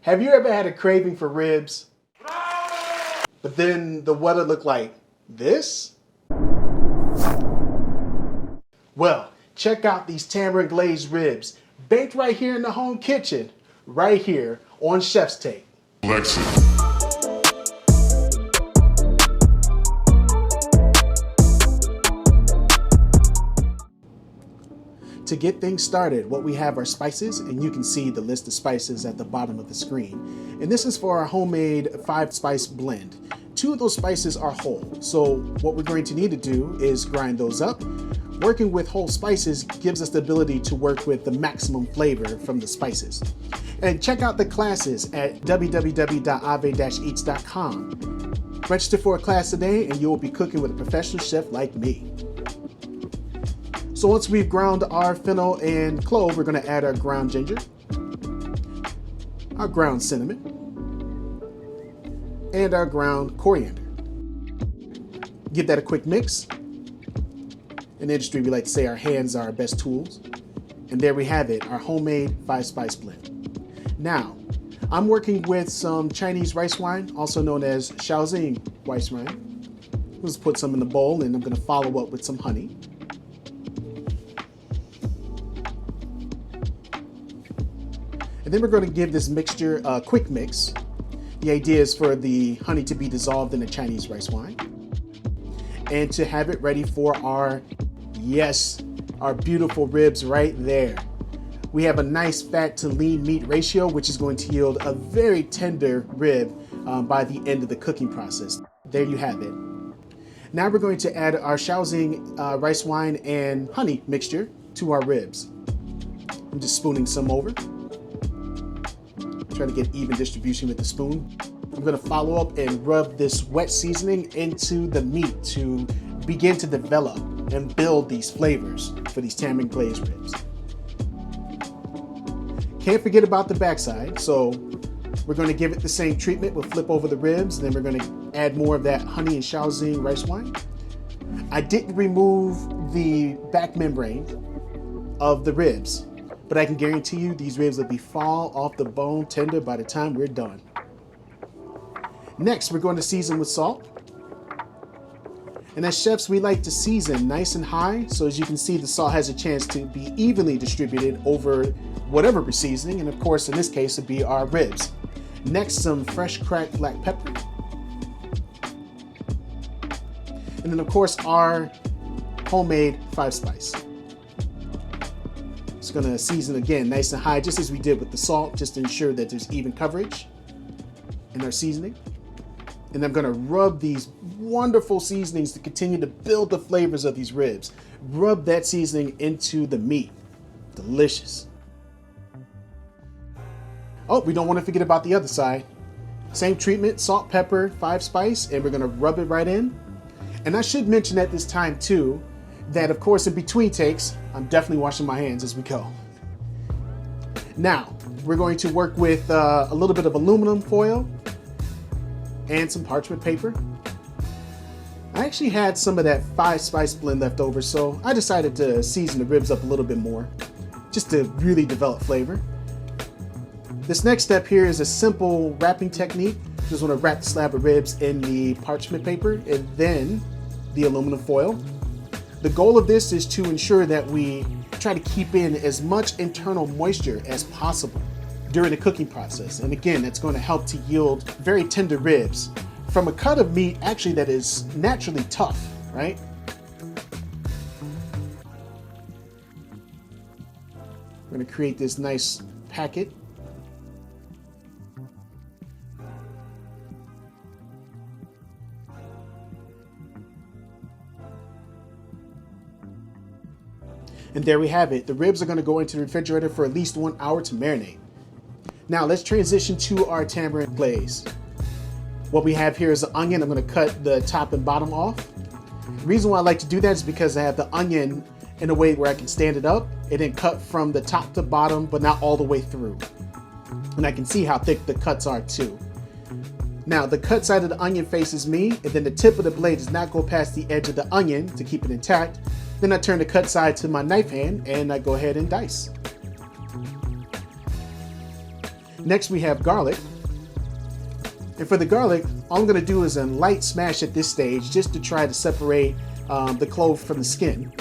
Have you ever had a craving for ribs, but then the weather looked like this? Well, check out these tamarind glazed ribs, baked right here in the home kitchen, right here on Chef's Take. To get things started, what we have are spices, and you can see the list of spices at the bottom of the screen. And this is for our homemade 5-spice blend. 2 of those spices are whole, so what we're going to need to do is grind those up. Working with whole spices gives us the ability to work with the maximum flavor from the spices. And check out the classes at www.aave-eats.com. Register for a class today and you will be cooking with a professional chef like me. So once we've ground our fennel and clove, we're going to add our ground ginger, our ground cinnamon, and our ground coriander. Give that a quick mix. In the industry, we like to say our hands are our best tools. And there we have it, our homemade 5-spice blend. Now, I'm working with some Chinese rice wine, also known as Shaoxing rice wine. Let's put some in the bowl, and I'm going to follow up with some honey. And then we're going to give this mixture a quick mix. The idea is for the honey to be dissolved in the Chinese rice wine and to have it ready for our beautiful ribs right there. We have a nice fat to lean meat ratio, which is going to yield a very tender rib by the end of the cooking process. There you have it. Now we're going to add our Shaoxing rice wine and honey mixture to our ribs. I'm just spooning some over. Trying to get even distribution with the spoon. I'm going to follow up and rub this wet seasoning into the meat to begin to develop and build these flavors for these tamarind glazed ribs. Can't forget about the backside, so we're going to give it the same treatment. We'll flip over the ribs, and then we're going to add more of that honey and Shaoxing rice wine. I didn't remove the back membrane of the ribs, but I can guarantee you these ribs will be fall off the bone tender by the time we're done. Next, we're going to season with salt. And as chefs, we like to season nice and high, so as you can see, the salt has a chance to be evenly distributed over whatever we're seasoning, and of course, in this case, it'd be our ribs. Next, some fresh cracked black pepper. And then, of course, our homemade 5-spice. Just gonna season again nice and high, just as we did with the salt, just to ensure that there's even coverage in our seasoning. And I'm gonna rub these wonderful seasonings to continue to build the flavors of these ribs. Rub that seasoning into the meat. Delicious. Oh, we don't want to forget about the other side. Same treatment, salt, pepper, 5-spice, and we're gonna rub it right in. And I should mention at this time too, that of course in between takes, I'm definitely washing my hands as we go. Now, we're going to work with a little bit of aluminum foil and some parchment paper. I actually had some of that 5-spice blend left over, so I decided to season the ribs up a little bit more, just to really develop flavor. This next step here is a simple wrapping technique. Just want to wrap the slab of ribs in the parchment paper and then the aluminum foil. The goal of this is to ensure that we try to keep in as much internal moisture as possible during the cooking process. And again, that's going to help to yield very tender ribs from a cut of meat actually that is naturally tough, right? We're going to create this nice packet. And there we have it. The ribs are going to go into the refrigerator for at least 1 hour to marinate. Now let's transition to our tamarind glaze. What we have here is the onion. I'm going to cut the top and bottom off. The reason why I like to do that is because I have the onion in a way where I can stand it up and then cut from the top to bottom, but not all the way through. And I can see how thick the cuts are too. Now the cut side of the onion faces me, and then the tip of the blade does not go past the edge of the onion to keep it intact. Then I turn the cut side to my knife hand and I go ahead and dice. Next we have garlic. And for the garlic, all I'm gonna do is a light smash at this stage just to try to separate the clove from the skin.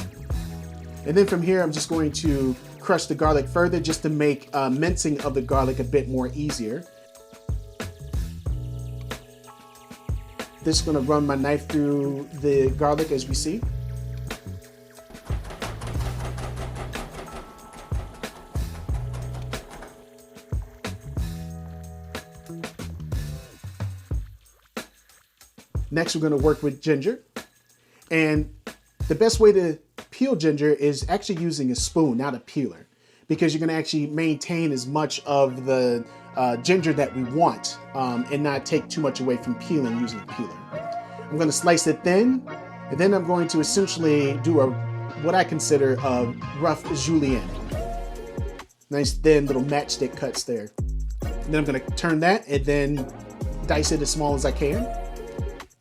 And then from here, I'm just going to crush the garlic further just to make mincing of the garlic a bit more easier. Just gonna run my knife through the garlic as we see. Next, we're going to work with ginger. And the best way to peel ginger is actually using a spoon, not a peeler, because you're going to actually maintain as much of the ginger that we want and not take too much away from peeling using a peeler. I'm going to slice it thin, and then I'm going to essentially do what I consider a rough julienne. Nice thin little matchstick cuts there. And then I'm going to turn that and then dice it as small as I can.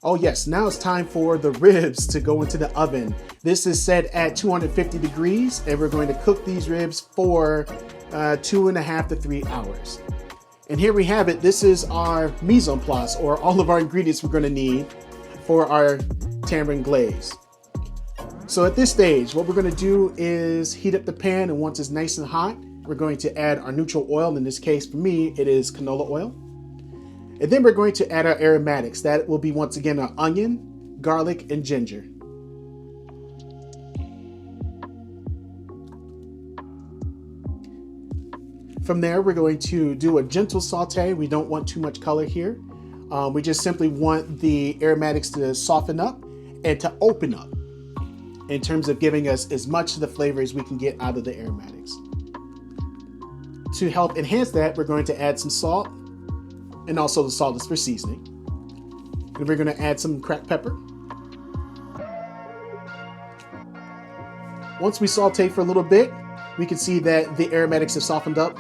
Oh yes, now it's time for the ribs to go into the oven. This is set at 250 degrees and we're going to cook these ribs for 2.5 to 3 hours. And here we have it. This is our mise en place, or all of our ingredients we're going to need for our tamarind glaze. So at this stage, what we're going to do is heat up the pan, and once it's nice and hot, we're going to add our neutral oil. In this case, for me, it is canola oil. And then we're going to add our aromatics. That will be, once again, our onion, garlic, and ginger. From there, we're going to do a gentle saute. We don't want too much color here. We just simply want the aromatics to soften up and to open up in terms of giving us as much of the flavor as we can get out of the aromatics. To help enhance that, we're going to add some salt, and also the salt is for seasoning. And we're going to add some cracked pepper. Once we saute for a little bit, we can see that the aromatics have softened up,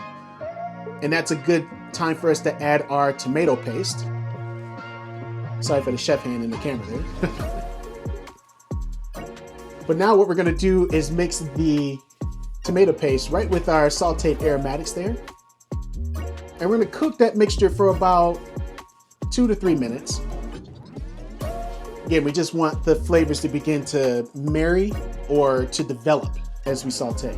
and that's a good time for us to add our tomato paste. Sorry for the chef hand in the camera there. But now what we're going to do is mix the tomato paste right with our sauteed aromatics there. And we're going to cook that mixture for about 2 to 3 minutes. Again, we just want the flavors to begin to marry or to develop as we saute.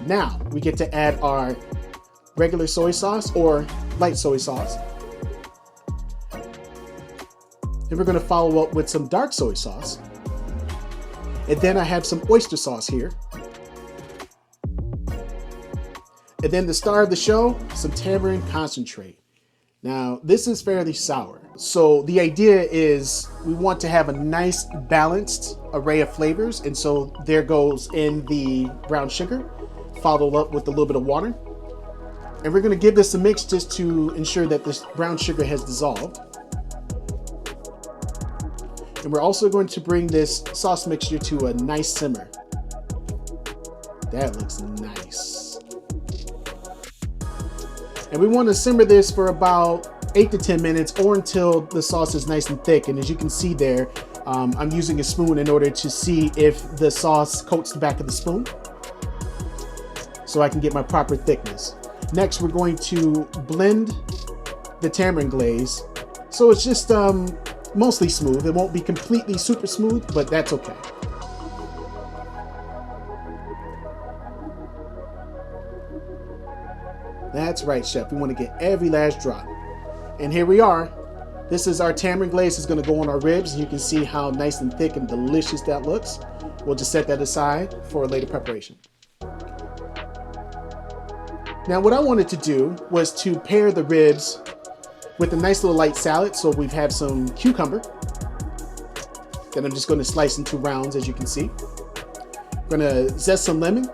Now we get to add our regular soy sauce or light soy sauce. And we're going to follow up with some dark soy sauce. And then I have some oyster sauce here. And then the star of the show, some tamarind concentrate. Now, this is fairly sour. So the idea is we want to have a nice balanced array of flavors. And so there goes in the brown sugar, followed up with a little bit of water. And we're going to give this a mix just to ensure that this brown sugar has dissolved. And we're also going to bring this sauce mixture to a nice simmer. That looks nice. And we want to simmer this for about 8 to 10 minutes or until the sauce is nice and thick. And as you can see there, I'm using a spoon in order to see if the sauce coats the back of the spoon, so I can get my proper thickness. Next, we're going to blend the tamarind glaze. So it's just mostly smooth. It won't be completely super smooth, but that's okay. That's right, chef. We want to get every last drop. And here we are. This is our tamarind glaze. It's going to go on our ribs. And you can see how nice and thick and delicious that looks. We'll just set that aside for later preparation. Now, what I wanted to do was to pair the ribs with a nice little light salad. So we have some cucumber that I'm just going to slice into rounds, as you can see. I'm going to zest some lemon.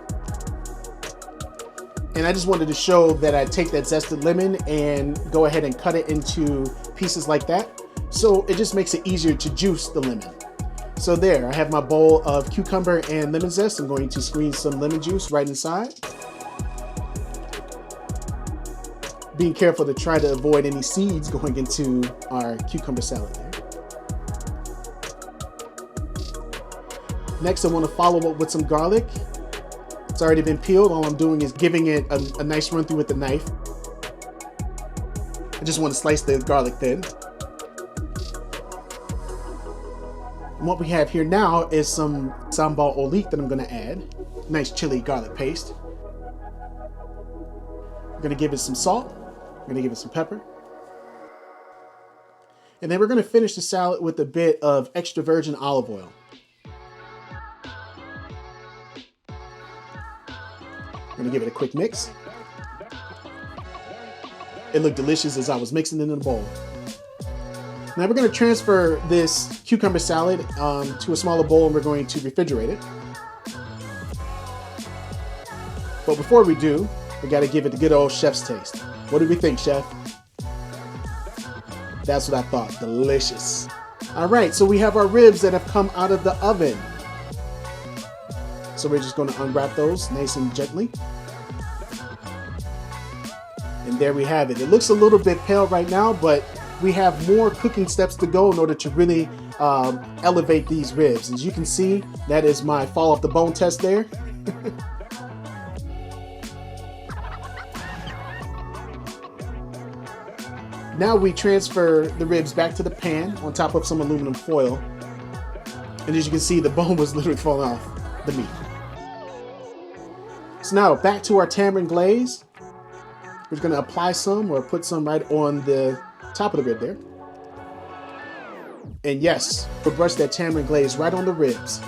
And I just wanted to show that I take that zested lemon and go ahead and cut it into pieces like that. So it just makes it easier to juice the lemon. So there, I have my bowl of cucumber and lemon zest. I'm going to squeeze some lemon juice right inside. Being careful to try to avoid any seeds going into our cucumber salad there. Next, I want to follow up with some garlic. It's already been peeled. All I'm doing is giving it a nice run through with the knife. I just want to slice the garlic thin. And what we have here now is some sambal olik that I'm going to add. Nice chili garlic paste. We're going to give it some salt. We're going to give it some pepper. And then we're going to finish the salad with a bit of extra virgin olive oil. I'm going to give it a quick mix. It looked delicious as I was mixing it in a bowl. Now we're going to transfer this cucumber salad to a smaller bowl, and we're going to refrigerate it. But before we do, we got to give it the good old chef's taste. What do we think, chef? That's what I thought. Delicious. All right, so we have our ribs that have come out of the oven. So we're just going to unwrap those nice and gently. And there we have it. It looks a little bit pale right now, but we have more cooking steps to go in order to really elevate these ribs. As you can see, that is my fall off the bone test there. Now we transfer the ribs back to the pan on top of some aluminum foil. And as you can see, the bone was literally falling off the meat. So now back to our tamarind glaze. We're going to apply some or put some right on the top of the rib there. And yes, we'll brush that tamarind glaze right on the ribs.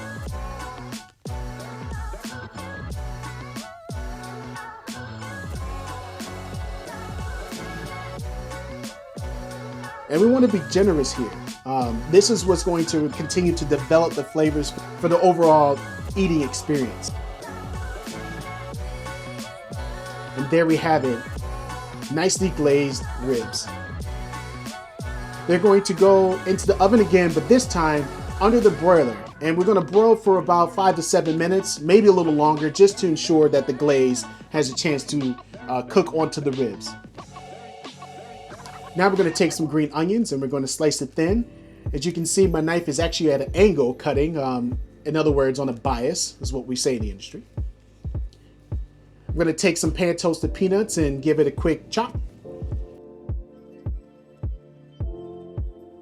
And we want to be generous here. This is what's going to continue to develop the flavors for the overall eating experience. And there we have it. Nicely glazed ribs. They're going to go into the oven again, but this time under the broiler. And we're going to broil for about 5 to 7 minutes, maybe a little longer, just to ensure that the glaze has a chance to cook onto the ribs. Now we're going to take some green onions and we're going to slice it thin. As you can see, my knife is actually at an angle cutting. In other words, on a bias is what we say in the industry. I'm going to take some pan toasted peanuts and give it a quick chop.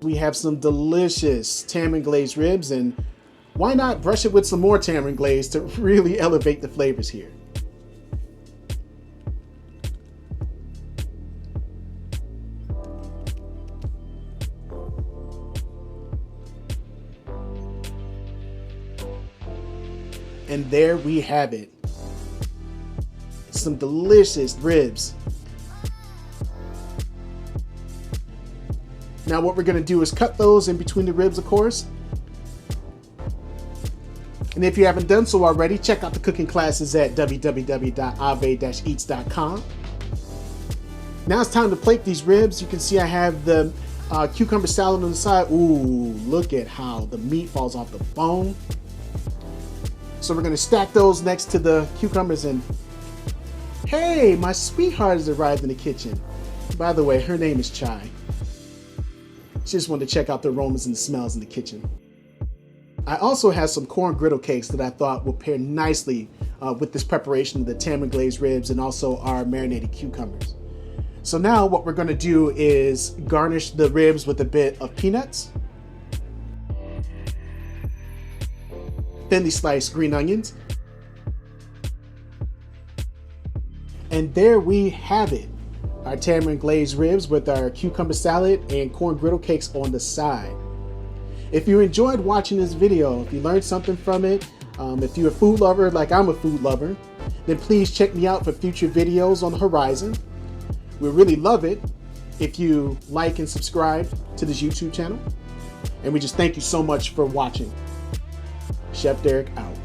We have some delicious tamarind glazed ribs, and why not brush it with some more tamarind glaze to really elevate the flavors here. And there we have it. Some delicious ribs. Now what we're going to do is cut those in between the ribs, of course. And if you haven't done so already, check out the cooking classes at www.aave-eats.com. Now it's time to plate these ribs. You can see I have the cucumber salad on the side. Ooh, look at how the meat falls off the bone. So we're going to stack those next to the cucumbers, and hey, my sweetheart has arrived in the kitchen. By the way, her name is Chai. She just wanted to check out the aromas and the smells in the kitchen. I also have some corn griddle cakes that I thought would pair nicely with this preparation of the tamarind glazed ribs and also our marinated cucumbers. So now what we're going to do is garnish the ribs with a bit of peanuts, thinly sliced green onions, and there we have it. Our tamarind glazed ribs with our cucumber salad and corn griddle cakes on the side. If you enjoyed watching this video, if you learned something from it, if you're a food lover like I'm a food lover, then please check me out for future videos on the horizon. We really love it if you like and subscribe to this YouTube channel. And we just thank you so much for watching. Chef Derek out.